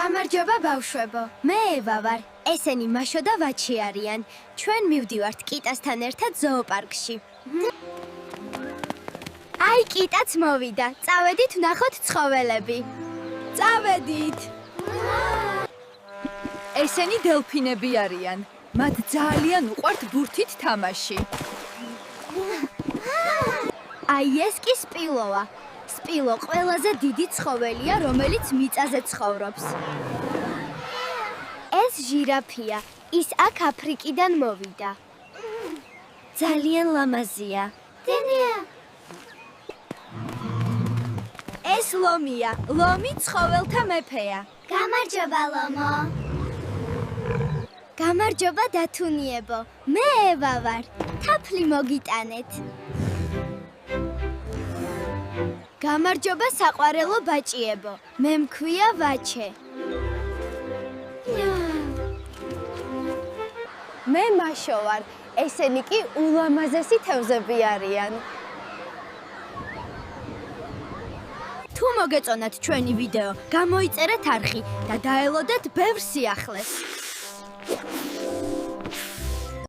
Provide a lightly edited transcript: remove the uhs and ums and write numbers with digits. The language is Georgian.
გამარჯობა ბავშვებო, მე ევა ვარ. ესენი მაშო და ვაჩი არიან. ჩვენ მივდივართ კიტასთან ერთად ზოოპარკში. აი, კიტაც მოვიდა. წავედით ვნახოთ ცხოველები. წავედით. ესენი დელფინები არიან. მათ ძალიან უყვართ ბურთით თამაში. აი, ეს კი სპილოა. სპილო ყველაზე დიდი ცხოველია, რომელიც მიწაზე ცხოვრობს. ეს ჟირაფია. ის აქ აფრიკიდან მოვიდა. ძალიან ლამაზია. დენია. ეს ლომია. ლომი ცხოველთა მეფეა. გამარჯობა, ლომო. გამარჯობა დათუნიებო. მე ევა ვარ. თაფლი მოგიტანეთ. გამარჯობა საყვარელო ბაჭიებო. მე მქვია ვაჩე. მე მაშო ვარ. ესენი კი ულამაზესი თევზები არიან. თუ მოგეწონათ ჩვენი ვიდეო, გამოიწერეთ არხი და დაელოდეთ ბევრ სიახლეს.